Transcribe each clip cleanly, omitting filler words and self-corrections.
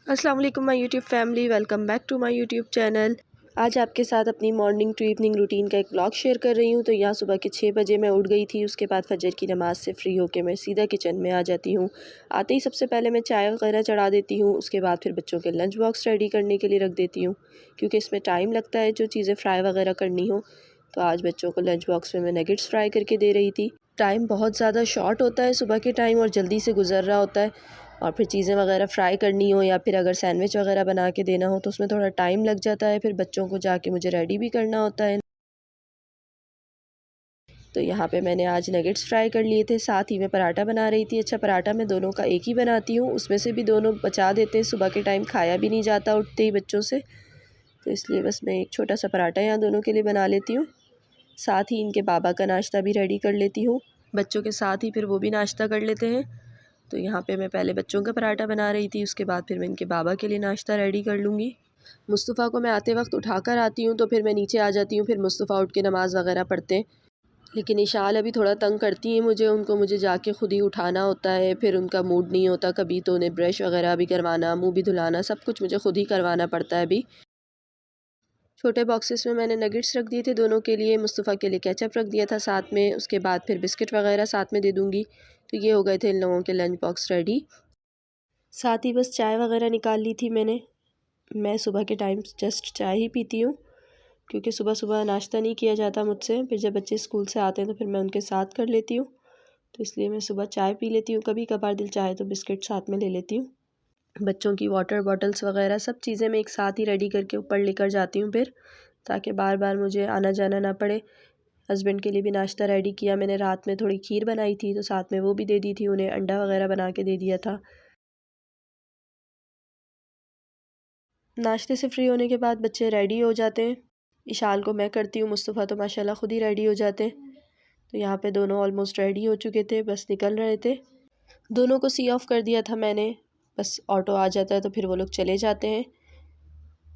अस्सलाम वालेकुम my YouTube family, welcome back to my YouTube channel. आज आपके साथ अपनी मॉर्निंग टू इवनिंग रूटीन का एक ब्लॉग शेयर कर रही हूँ। तो यहाँ सुबह के 6 बजे मैं उठ गई थी। उसके बाद फजर की नमाज़ से फ्री होकर मैं सीधा किचन में आ जाती हूँ। आते ही सबसे पहले मैं चाय वगैरह चढ़ा देती हूँ। उसके बाद फिर बच्चों के लंच बॉक्स रेडी करने के लिए रख देती हूँ, क्योंकि इसमें टाइम लगता है जो चीज़ें फ्राई वगैरह करनी हो। तो आज बच्चों को लंच बॉक्स में मैं नगेट्स फ्राई करके दे रही थी। टाइम बहुत ज़्यादा शॉर्ट होता है सुबह के टाइम और जल्दी से गुजर रहा होता है, और फिर चीज़ें वगैरह फ्राई करनी हो या फिर अगर सैंडविच वगैरह बना के देना हो तो उसमें थोड़ा टाइम लग जाता है। फिर बच्चों को जाके मुझे रेडी भी करना होता है। तो यहाँ पे मैंने आज नगेट्स फ्राई कर लिए थे, साथ ही मैं पराठा बना रही थी। अच्छा, पराठा मैं दोनों का एक ही बनाती हूँ, उसमें से भी दोनों बचा देते हैं। सुबह के टाइम खाया भी नहीं जाता उठते ही बच्चों से, तो इसलिए बस मैं एक छोटा सा पराठा यहाँ दोनों के लिए बना लेती हूँ। साथ ही इनके बाबा का नाश्ता भी रेडी कर लेती हूँ। बच्चों के साथ ही फिर वो भी नाश्ता कर लेते हैं। तो यहाँ पे मैं पहले बच्चों का पराठा बना रही थी, उसके बाद फिर मैं इनके बाबा के लिए नाश्ता रेडी कर लूँगी। मुस्तफ़ा को मैं आते वक्त उठा कर आती हूँ, तो फिर मैं नीचे आ जाती हूँ। फिर मुस्तफ़ा उठ के नमाज़ वगैरह पढ़ते हैं, लेकिन इशाल अभी थोड़ा तंग करती हैं मुझे जाके ख़ुद ही उठाना होता है। फिर उनका मूड नहीं होता, कभी तो उन्हें ब्रश वगैरह भी करवाना, मुँह भी धुलाना, सब कुछ मुझे ख़ुद ही करवाना पड़ता है अभी। छोटे बॉक्सेस में मैंने नगेट्स रख दिए थे दोनों के लिए। मुस्तफ़ा के लिए केचप रख दिया था साथ में। उसके बाद फिर बिस्किट वगैरह साथ में दे दूँगी। तो ये हो गए थे इन लोगों के लंच बॉक्स रेडी। साथ ही बस चाय वगैरह निकाल ली थी मैंने। मैं सुबह के टाइम जस्ट चाय ही पीती हूँ, क्योंकि सुबह सुबह नाश्ता नहीं किया जाता मुझसे। फिर जब बच्चे स्कूल से आते हैं तो फिर मैं उनके साथ कर लेती हूँ, तो इसलिए मैं सुबह चाय पी लेती हूँ। कभी कभार दिल चाहे तो बिस्किट साथ में ले लेती हूँ। बच्चों की वाटर बॉटल्स वगैरह सब चीज़ें मैं एक साथ ही रेडी करके ऊपर लेकर जाती हूँ फिर, ताकि बार बार मुझे आना जाना ना पड़े। हस्बैंड के लिए भी नाश्ता रेडी किया मैंने। रात में थोड़ी खीर बनाई थी तो साथ में वो भी दे दी थी उन्हें। अंडा वगैरह बना के दे दिया था। नाश्ते से फ्री होने के बाद बच्चे रेडी हो जाते हैं। इशाल को मैं करती हूँ, मुस्तफ़ा तो माशाल्लाह खुद ही रेडी हो जाते हैं। तो यहाँ पे दोनों ऑलमोस्ट रेडी हो चुके थे, बस निकल रहे थे। दोनों को सी ऑफ कर दिया था मैंने, बस ऑटो आ जाता है तो फिर वो लोग चले जाते हैं।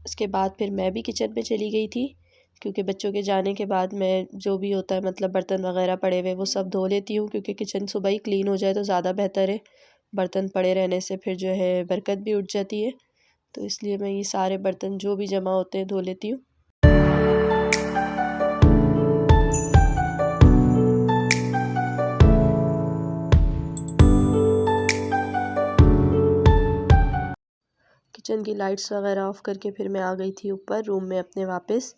उसके बाद फिर मैं भी किचन में चली गई थी, क्योंकि बच्चों के जाने के बाद मैं जो भी होता है मतलब बर्तन वगैरह पड़े हुए वो सब धो लेती हूँ, क्योंकि किचन सुबह ही क्लीन हो जाए तो ज़्यादा बेहतर है। बर्तन पड़े रहने से फिर जो है बरकत भी उठ जाती है। तो इसलिए मैं ये सारे बर्तन जो भी जमा होते हैं धो लेती हूँ। किचन की लाइट्स वगैरह ऑफ़ करके फिर मैं आ गई थी ऊपर रूम में अपने वापस।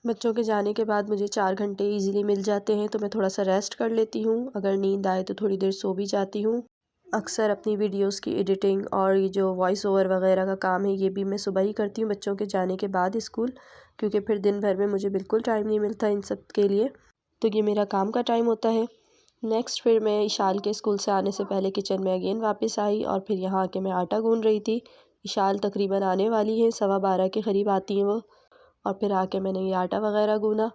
बच्चों के जाने के बाद मुझे 4 घंटे इजीली मिल जाते हैं, तो मैं थोड़ा सा रेस्ट कर लेती हूँ। अगर नींद आए तो थोड़ी देर सो भी जाती हूँ। अक्सर अपनी वीडियोस की एडिटिंग और ये जो वॉइस ओवर वगैरह का काम है ये भी मैं सुबह ही करती हूँ बच्चों के जाने के बाद स्कूल, क्योंकि फिर दिन भर में मुझे बिल्कुल टाइम नहीं मिलता इन सब के लिए। तो ये मेरा काम का टाइम होता है। नेक्स्ट फिर मैं इशाल के स्कूल से आने से पहले किचन में अगेन वापस आई, और फिर यहाँ आके मैं आटा गूँध रही थी। इशाल तकरीबन आने वाली है, 12:15 के करीब आती हैं वो। और फिर आके मैंने ये आटा वगैरह गूँधा।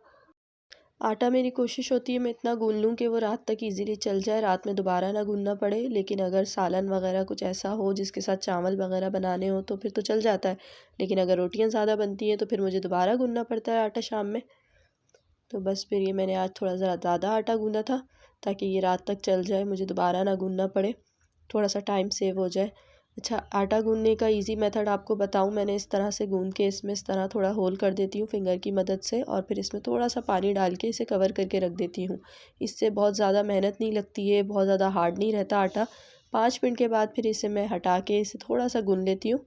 आटा मेरी कोशिश होती है मैं इतना गूँध लूँ कि वो रात तक इजीली चल जाए, रात में दोबारा ना गूँधना पड़े। लेकिन अगर सालन वगैरह कुछ ऐसा हो जिसके साथ चावल वगैरह बनाने हो तो फिर तो चल जाता है, लेकिन अगर रोटियां ज़्यादा बनती हैं तो फिर मुझे दोबारा गूँधना पड़ता है आटा शाम में। तो बस फिर ये मैंने आज थोड़ा ज़्यादा आटा गूँधा था, ताकि ये रात तक चल जाए, मुझे दोबारा ना गूँधना पड़े, थोड़ा सा टाइम सेव हो जाए। अच्छा, आटा गूँधने का इजी मेथड आपको बताऊँ, मैंने इस तरह से गूँध के इसमें इस तरह थोड़ा होल कर देती हूँ फिंगर की मदद से, और फिर इसमें थोड़ा सा पानी डाल के इसे कवर करके रख देती हूँ। इससे बहुत ज़्यादा मेहनत नहीं लगती है, बहुत ज़्यादा हार्ड नहीं रहता आटा। 5 मिनट के बाद फिर इसे मैं हटा के इसे थोड़ा सा गूँध लेती हूँ।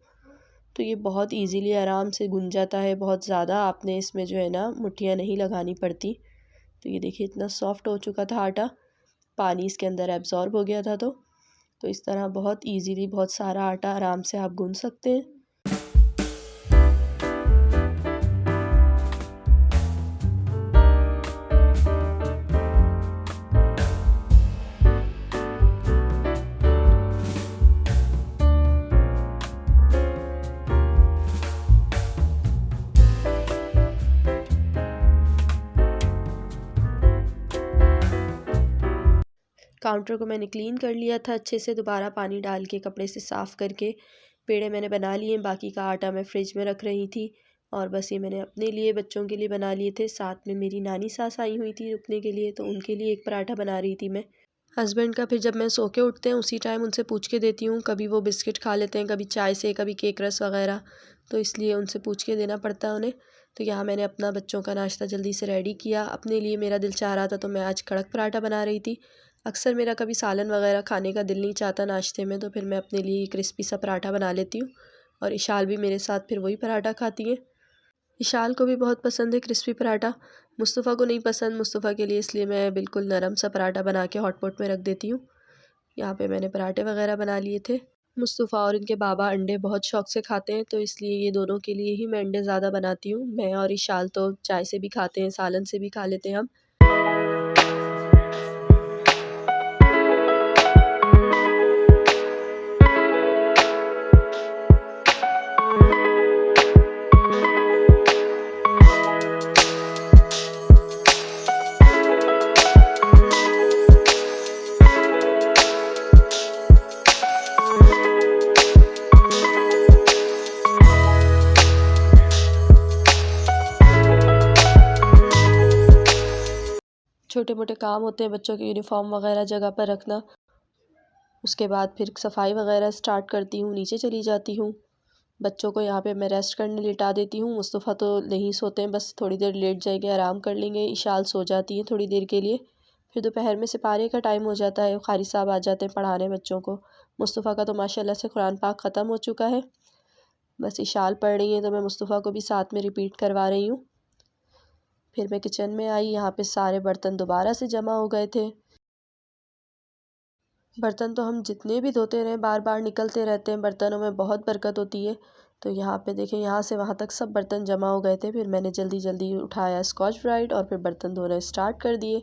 तो ये बहुत ईज़िली आराम से गूँध जाता है। बहुत ज़्यादा आपने इसमें जो है ना मुट्ठियाँ नहीं लगानी पड़ती। तो ये देखिए इतना सॉफ्ट हो चुका था आटा, पानी इसके अंदर एब्ज़ॉर्ब हो गया था। तो इस तरह बहुत इजीली बहुत सारा आटा आराम से आप गूँध सकते हैं। काउंटर को मैंने क्लीन कर लिया था अच्छे से, दोबारा पानी डाल के कपड़े से साफ़ करके पेड़े मैंने बना लिए। बाकी का आटा मैं फ्रिज में रख रही थी, और बस ये मैंने अपने लिए बच्चों के लिए बना लिए थे। साथ में मेरी नानी सास आई हुई थी रुकने के लिए, तो उनके लिए एक पराठा बना रही थी मैं। हस्बैंड का फिर जब मैं सो के उठते हैं उसी टाइम उनसे पूछ के देती हूँ। कभी वो बिस्किट खा लेते हैं, कभी चाय से, कभी केक रस वगैरह, तो इसलिए उनसे पूछ के देना पड़ता है उन्हें। तो यहाँ मैंने अपना बच्चों का नाश्ता जल्दी से रेडी किया। अपने लिए मेरा दिल चाह रहा था तो मैं आज कड़क पराठा बना रही थी। अक्सर मेरा कभी सालन वगैरह खाने का दिल नहीं चाहता नाश्ते में, तो फिर मैं अपने लिए क्रिस्पी सा पराठा बना लेती हूँ। और इशाल भी मेरे साथ फिर वही पराठा खाती है। इशाल को भी बहुत पसंद है क्रिस्पी पराठा। मुस्तफ़ा को नहीं पसंद। मुस्तफ़ा के लिए इसलिए मैं बिल्कुल नरम सा पराठा बना के हॉटपॉट में रख देती हूँ। यहाँ पे मैंने पराठे वगैरह बना लिए थे। मुस्तफ़ा और इनके बाबा अंडे बहुत शौक से खाते हैं, तो इसलिए ये दोनों के लिए ही मैं अंडे ज़्यादा बनाती हूँ। मैं और इशाल तो चाय से भी खाते हैं, सालन से भी खा लेते हैं हम। छोटे मोटे काम होते हैं बच्चों के यूनिफॉर्म वगैरह जगह पर रखना। उसके बाद फिर सफाई वगैरह स्टार्ट करती हूँ, नीचे चली जाती हूँ। बच्चों को यहाँ पे मैं रेस्ट करने लिटा देती हूँ। मुस्तफ़ा तो नहीं सोते हैं, बस थोड़ी देर लेट जाएंगे, आराम कर लेंगे। इशाल सो जाती है थोड़ी देर के लिए। फिर दोपहर में सिपारे का टाइम हो जाता है, क़ारी साहब आ जाते हैं पढ़ाने बच्चों को। मुस्तफ़ा का तो माशाल्लाह से कुरान पाक ख़त्म हो चुका है, बस इशाल पढ़ रही है तो मैं मुस्तफ़ा को भी साथ में रिपीट करवा रही हूँ। फिर मैं किचन में आई। यहाँ पे सारे बर्तन दोबारा से जमा हो गए थे। बर्तन तो हम जितने भी धोते रहें बार बार निकलते रहते हैं, बर्तनों में बहुत बरकत होती है। तो यहाँ पे देखें, यहाँ से वहाँ तक सब बर्तन जमा हो गए थे। फिर मैंने जल्दी जल्दी उठाया स्कॉच ब्राइट और फिर बर्तन धोने स्टार्ट कर दिए।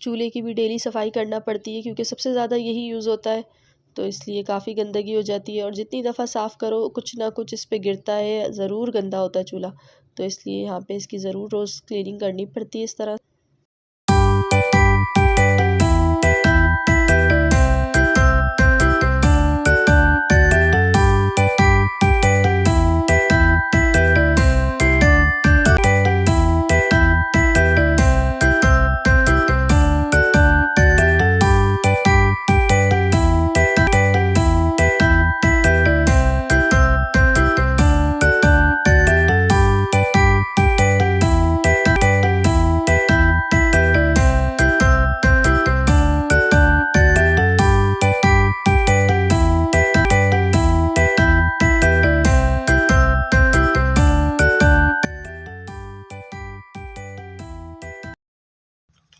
चूल्हे की भी डेली सफाई करना पड़ती है क्योंकि सबसे ज़्यादा यही यूज़ होता है, तो इसलिए काफ़ी गंदगी हो जाती है। और जितनी दफ़ा साफ़ करो कुछ ना कुछ इस पे गिरता है, ज़रूर गंदा होता है चूल्हा। तो इसलिए यहाँ पे इसकी ज़रूर रोज़ क्लीनिंग करनी पड़ती है इस तरह।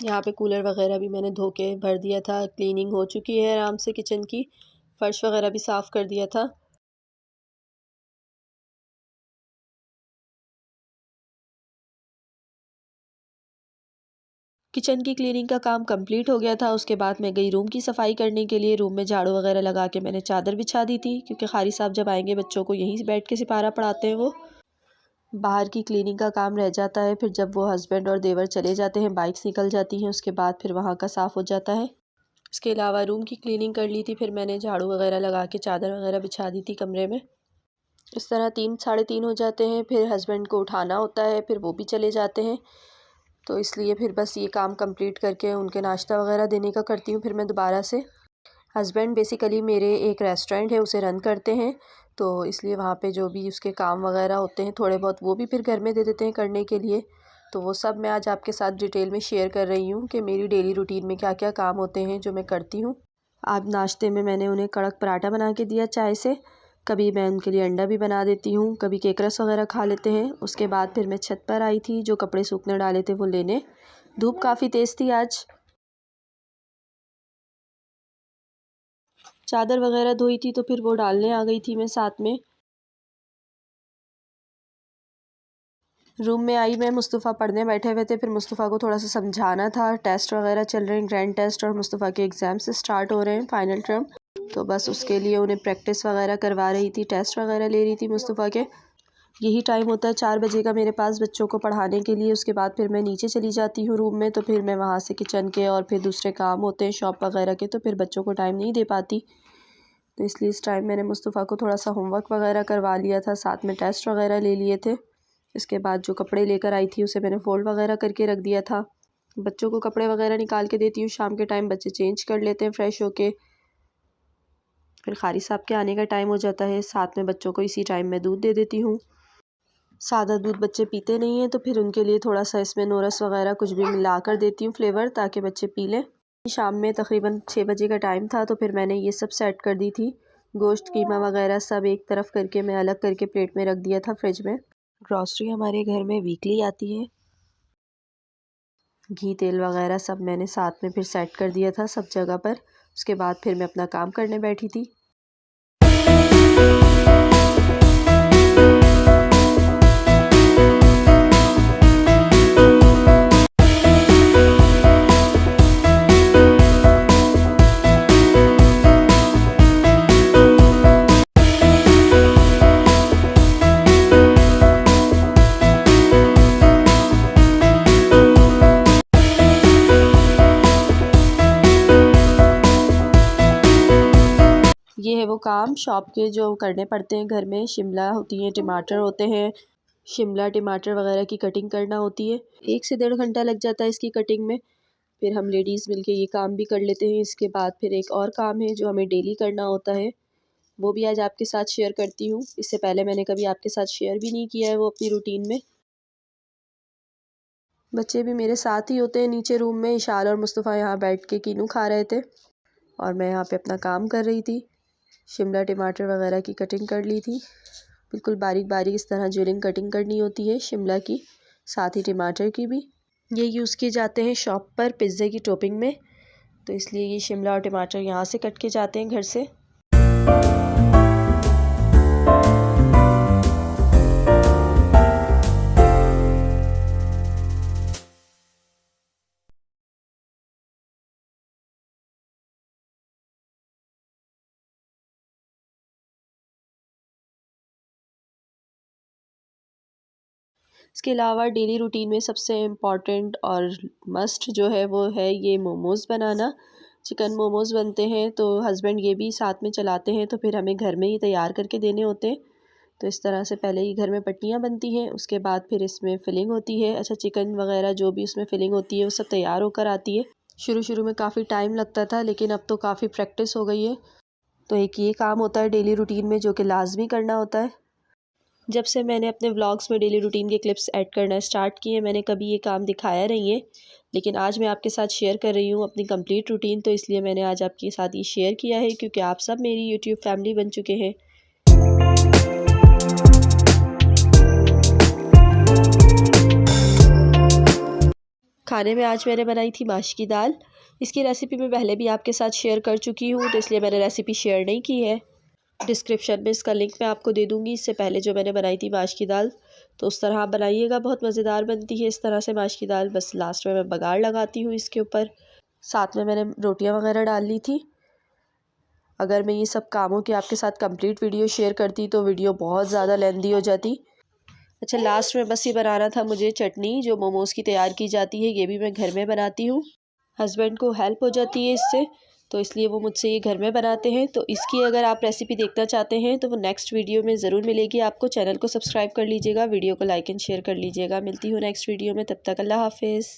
यहाँ पे कूलर वगैरह भी मैंने धो के भर दिया था। क्लीनिंग हो चुकी है आराम से किचन की। फर्श वगैरह भी साफ़ कर दिया था। किचन की क्लीनिंग का काम कंप्लीट हो गया था। उसके बाद मैं गई रूम की सफाई करने के लिए। रूम में झाड़ू वगैरह लगा के मैंने चादर बिछा दी थी क्योंकि क़ारी साहब जब आएंगे बच्चों को यहीं बैठ के सिपारा पढ़ाते हैं वो। बाहर की क्लीनिंग का काम रह जाता है, फिर जब वो हस्बैंड और देवर चले जाते हैं, बाइक्स निकल जाती हैं, उसके बाद फिर वहाँ का साफ़ हो जाता है। इसके अलावा रूम की क्लीनिंग कर ली थी, फिर मैंने झाड़ू वगैरह लगा के चादर वगैरह बिछा दी थी कमरे में। इस तरह 3 साढ़े 3 हो जाते हैं। फिर हस्बैंड को उठाना होता है, फिर वो भी चले जाते हैं, तो इसलिए फिर बस ये काम कंप्लीट करके उनके नाश्ता वगैरह देने का करती हूँ। फिर मैं दोबारा से, हस्बैंड बेसिकली मेरे एक रेस्टोरेंट है उसे रन करते हैं, तो इसलिए वहाँ पे जो भी उसके काम वगैरह होते हैं थोड़े बहुत वो भी फिर घर में दे देते हैं करने के लिए। तो वो सब मैं आज आपके साथ डिटेल में शेयर कर रही हूँ कि मेरी डेली रूटीन में क्या क्या काम होते हैं जो मैं करती हूँ। आज नाश्ते में मैंने उन्हें कड़क पराठा बना के दिया चाय से। कभी मैं उनके लिए अंडा भी बना देती हूँ, कभी केक रस वगैरह खा लेते हैं। उसके बाद फिर मैं छत पर आई थी, जो कपड़े सूखने डाले थे वो लेने। धूप काफ़ी तेज़ थी आज। चादर वगैरह धोई थी तो फिर वो डालने आ गई थी मैं साथ में। रूम में आई मैं, मुस्तफ़ा पढ़ने बैठे हुए थे, फिर मुस्तफ़ा को थोड़ा सा समझाना था। टेस्ट वगैरह चल रहे हैं, ग्रैंड टेस्ट, और मुस्तफ़ा के एग्ज़ाम्स स्टार्ट हो रहे हैं, फाइनल टर्म। तो बस उसके लिए उन्हें प्रैक्टिस वगैरह करवा रही थी, टेस्ट वगैरह ले रही थी मुस्तफ़ा के। यही टाइम होता है 4 बजे का मेरे पास बच्चों को पढ़ाने के लिए। उसके बाद फिर मैं नीचे चली जाती हूँ रूम में, तो फिर मैं वहाँ से किचन के और फिर दूसरे काम होते हैं शॉप वगैरह के, तो फिर बच्चों को टाइम नहीं दे पाती। तो इसलिए इस टाइम मैंने मुस्तफ़ा को थोड़ा सा होमवर्क वगैरह करवा लिया था, साथ में टेस्ट वगैरह ले लिए थे। इसके बाद जो कपड़े लेकर आई थी उसे मैंने फ़ोल्ड वगैरह करके रख दिया था। बच्चों को कपड़े वगैरह निकाल के देती हूँ शाम के टाइम, बच्चे चेंज कर लेते हैं फ़्रेश होके। फिर क़ारी साहब के आने का टाइम हो जाता है, साथ में बच्चों को इसी टाइम में दूध दे देती हूँ। सादा दूध बच्चे पीते नहीं हैं, तो फिर उनके लिए थोड़ा सा इसमें नोरस वगैरह कुछ भी मिला कर देती हूँ फ्लेवर, ताकि बच्चे पी लें। शाम में तकरीबन 6 बजे का टाइम था, तो फिर मैंने ये सब सेट कर दी थी। गोश्त कीमा वगैरह सब एक तरफ करके मैं अलग करके प्लेट में रख दिया था फ्रिज में। ग्रॉसरी हमारे घर में वीकली आती है। घी तेल वगैरह सब मैंने साथ में फिर सेट कर दिया था सब जगह पर। उसके बाद फिर मैं अपना काम करने बैठी थी। ये है वो काम शॉप के जो करने पड़ते हैं घर में। शिमला होती है, टमाटर होते हैं, शिमला टमाटर वगैरह की कटिंग करना होती है। 1 से 1.5 घंटा लग जाता है इसकी कटिंग में। फिर हम लेडीज़ मिलके ये काम भी कर लेते हैं। इसके बाद फिर एक और काम है जो हमें डेली करना होता है, वो भी आज आपके साथ शेयर करती हूँ। इससे पहले मैंने कभी आपके साथ शेयर भी नहीं किया है वो अपनी रूटीन में। बच्चे भी मेरे साथ ही होते हैं नीचे रूम में। इशाल और मुस्तफ़ा यहाँ बैठ के कीनू खा रहे थे और मैं यहाँ पे अपना काम कर रही थी। शिमला टमाटर वगैरह की कटिंग कर ली थी, बिल्कुल बारीक बारीक इस तरह ज्वेलिंग कटिंग करनी होती है शिमला की, साथ ही टमाटर की भी। ये यूज़ किए जाते हैं शॉप पर पिज़्ज़े की टॉपिंग में, तो इसलिए ये शिमला और टमाटर यहाँ से कट के जाते हैं घर से। इसके अलावा डेली रूटीन में सबसे इम्पॉर्टेंट और मस्ट जो है वो है ये मोमोज़ बनाना। चिकन मोमोज़ बनते हैं, तो हस्बैंड ये भी साथ में चलाते हैं, तो फिर हमें घर में ही तैयार करके देने होते हैं। तो इस तरह से पहले ही घर में पट्टियाँ बनती हैं, उसके बाद फिर इसमें फ़िलिंग होती है। अच्छा, चिकन वगैरह जो भी उसमें फ़िलिंग होती है वो सब तैयार होकर आती है। शुरू में काफ़ी टाइम लगता था, लेकिन अब तो काफ़ी प्रैक्टिस हो गई है। तो एक ये काम होता है डेली रूटीन में जो कि लाजमी करना होता है। जब से मैंने अपने व्लॉग्स में डेली रूटीन के क्लिप्स ऐड करना स्टार्ट किए, मैंने कभी ये काम दिखाया नहीं है, लेकिन आज मैं आपके साथ शेयर कर रही हूँ अपनी कंप्लीट रूटीन। तो इसलिए मैंने आज आपके साथ ये शेयर किया है, क्योंकि आप सब मेरी यूट्यूब फैमिली बन चुके हैं। खाने में आज मैंने बनाई थी माश की दाल। इसकी रेसिपी मैं पहले भी आपके साथ शेयर कर चुकी हूँ, तो इसलिए मैंने रेसिपी शेयर नहीं की है। डिस्क्रिप्शन में इसका लिंक मैं आपको दे दूँगी। इससे पहले जो मैंने बनाई थी माश की दाल, तो उस तरह आप बनाइएगा, बहुत मज़ेदार बनती है इस तरह से माश की दाल। बस लास्ट में मैं बघार लगाती हूँ इसके ऊपर। साथ में मैंने रोटियां वगैरह डाल ली थी। अगर मैं ये सब कामों की आपके साथ कंप्लीट वीडियो शेयर करती तो वीडियो बहुत ज़्यादा लेंदी हो जाती। अच्छा, लास्ट में बस ये बनाना था मुझे चटनी, जो मोमोज़ की तैयार की जाती है, ये भी मैं घर में बनाती हूँ। हस्बैंड को हेल्प हो जाती है इससे, तो इसलिए वो मुझसे ये घर में बनाते हैं। तो इसकी अगर आप रेसिपी देखना चाहते हैं तो वो नेक्स्ट वीडियो में ज़रूर मिलेगी आपको। चैनल को सब्सक्राइब कर लीजिएगा, वीडियो को लाइक एंड शेयर कर लीजिएगा। मिलती हूँ नेक्स्ट वीडियो में, तब तक अल्लाह हाफिज़।